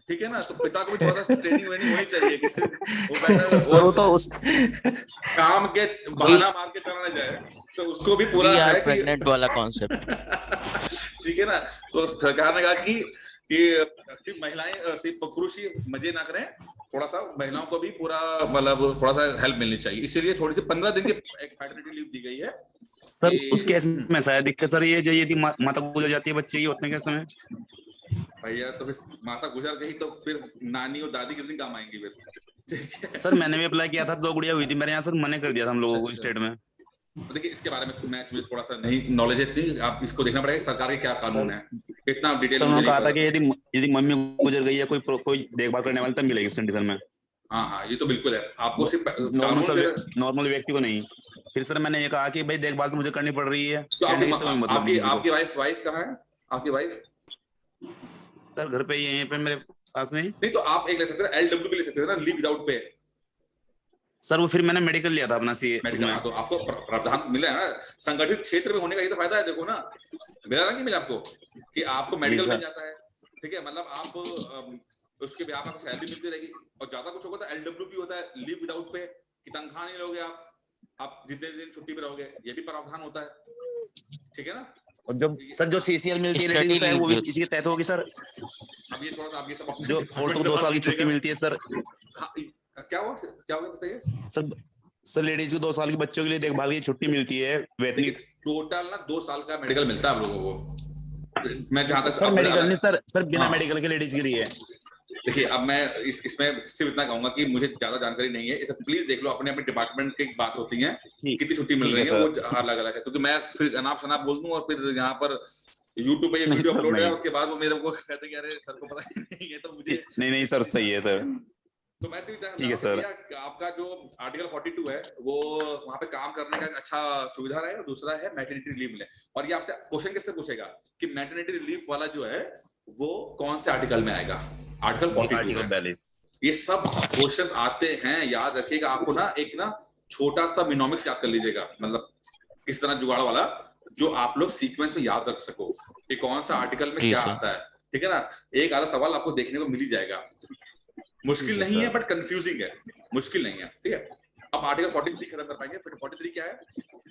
ठीक है ना, तो पिता को भी थोड़ा सा ट्रेनिंग होनी चाहिए कि वो तो उस काम के बहाना मार के चला ना जाए, तो उसको भी पूरा है कि प्रेग्नेंट वाला कॉन्सेप्ट। ठीक है ना, तो सरकार ने कहा कि सिर्फ महिलाएं, सिर्फ पुरुष ही मजे ना करें, थोड़ा सा महिलाओं को भी पूरा मतलब थोड़ा सा हेल्प मिलनी चाहिए, इसीलिए थोड़ी सी 15 दिन की एक पैटर्निटी लीव दी गई है। सर उस केस में शायद दिक्कत सर ये जो यदि माता गुजर जाती है बच्चे की उतने के समय भैया, तो फिर माता गुजर गई तो फिर नानी और दादी किस दिन काम आएंगी फिर? सर मैंने भी अप्लाई किया था, 2 गुड़िया हुई थी मेरे यहाँ सर, मना कर दिया था हम लोगों को स्टेट में। देखिए इसके बारे में मैं मुझे थोड़ा सा नहीं नॉलेज है, आप इसको देखना पड़ेगा सरकार के क्या कानून है, इतना डिटेल में उन्होंने कहा था कि यदि मम्मी गुजर गई है कोई देखभाल करने वाला तब मिलेगी उस कंडीशन में। हाँ, ये तो बिल्कुल है, आपको सिर्फ नॉर्मल व्यक्ति को नहीं। फिर सर मैंने ये कहा कि भाई देखभाल तो मुझे करनी पड़ रही है, तो आपकी वाइफ कहाँ है? आपकी वाइफ सर घर पे यहीं पे मेरे पास में ही। नहीं तो आप एक ले सकते हैं, LW भी ले सकते हैं ना, लीव विदाउट पे। सर वो फिर मैंने मेडिकल लिया था अपना सीए मेडिकल, हाँ, तो आपको प्रावधान मिला है ना, संगठित क्षेत्र में होने का ये तो फायदा है। देखो ना, मिला ना कि मिला आपको कि आपको मेडिकल मिल जाता है, ठीक है, मतलब आप उसके ब्याह में सैलरी मिलती रहेगी। और ज्यादा कुछ होगा तो LW भी होता है, लीव विदाउट पे, कि तनख्वाह नहीं लोगे आप जितने दिन छुट्टी पे रहोगे, ये भी प्रावधान होता है, ठीक है ना। और जो सर जो CCL मिलती है लेडीज है वो भी इसी के तहत होगी सर। अब ये थोड़ा सा आप ये सब अपने जो औरतों को 2 साल की छुट्टी मिलती है सर। क्या हुआ बताइए सर लेडीज को 2 साल की बच्चों के लिए देखभाल की छुट्टी मिलती है वेतनी। टोटल ना 2 साल का मेडिकल मिलता है आप लोगों को। मैं जहां तक सर मेडिकल नहीं सर बिना मेडिकल के लेडीज के लिए। देखिए अब मैं इसमें सिर्फ इतना कहूंगा कि मुझे ज्यादा जानकारी नहीं है, इसे प्लीज देख लो, अपने अपने डिपार्टमेंट की बात होती है, कितनी छुट्टी मिल रही है वो अलग अलग है। क्योंकि मैं फिर अनाप शनाप बोल दूं और फिर यहाँ पर YouTube पे ये वीडियो अपलोड है, उसके बाद वो मेरे को कहते कि अरे सर को पता नहीं है, तो मुझे नहीं सर सही है सर। तो मैं सिर्फ ठीक है सर, आपका जो आर्टिकल 42 है वो वहां पे काम करने का अच्छा सुविधा रहे, और दूसरा है मैटरनिटी लीव मिले। और ये आपसे क्वेश्चन किससे पूछेगा कि मैटरनिटी लीव वाला जो है वो कौन से आर्टिकल में आएगा, आर्टिकल 42। ये सब क्वेश्चन आते हैं, याद रखिएगा। आपको ना एक ना छोटा सा मिनोमिक्स याद कर लीजिएगा, मतलब इस तरह जुगाड़ वाला, जो आप लोग सीक्वेंस में याद रख सको कि कौन सा आर्टिकल में क्या आता है, ठीक है ना। एक आधा सवाल आपको देखने को मिल ही जाएगा, मुश्किल नहीं है बट कंफ्यूजिंग है, मुश्किल नहीं है, ठीक है। अब आर्टिकल 43 खत्म कर पाएंगे। 43 क्या है?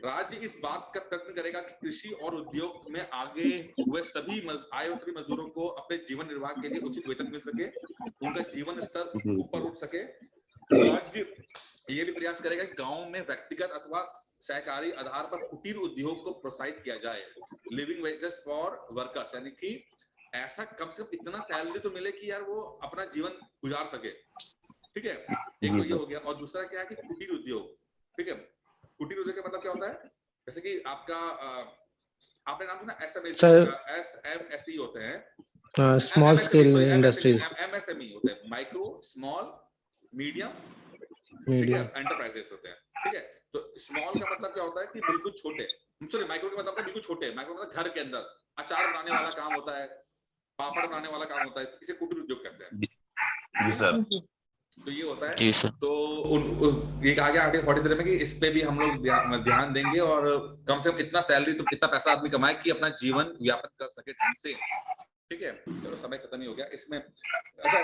राज्य इस बात का प्रयत्न करेगा कि कृषि और उद्योग में आगे हुए सभी मजदूरों को अपने जीवन निर्वाह के लिए उचित वेतन मिल सके, उनका जीवन स्तर ऊपर उठ सके। राज्य ये भी प्रयास करेगा कि गांव में व्यक्तिगत अथवा सहकारी आधार पर कुटीर उद्योग को प्रोत्साहित किया जाए, लिविंग वेजेस फॉर वर्कर्स, यानी कि ऐसा कम से कम इतना सैलरी तो मिले कि यार वो अपना जीवन गुजार सके, ठीक है। एक तो ये हो गया। और दूसरा क्या है कि कुटीर उद्योग, ठीक है। कुटीर उद्योग का मतलब क्या होता है? जैसे कि आपका आपने नाम सुना SMSE होते हैं, स्मॉल स्केल इंडस्ट्रीज, MSME होते हैं, माइक्रो स्मॉल मीडियम एंटरप्राइजेस होते हैं, ठीक है। तो स्मॉल का मतलब क्या होता है कि बिल्कुल छोटे, सॉरी माइक्रो का मतलब बिल्कुल छोटे, माइक्रो मतलब घर के अंदर अचार बनाने वाला काम होता है, पापड़ बनाने वाला काम होता है, इसे कुटीर उद्योग कहते हैं। जी सर। तो ये होता है। तो ये कहा गया आर्टिकल 43 में कि इस पे भी हम लोग ध्यान देंगे, और कम से कम इतना सैलरी तो कितना पैसा आदमी कमाए कि अपना जीवन व्यापक कर सके ढंग से, ठीक है। चलो समय खत्म ही हो गया इसमें। अच्छा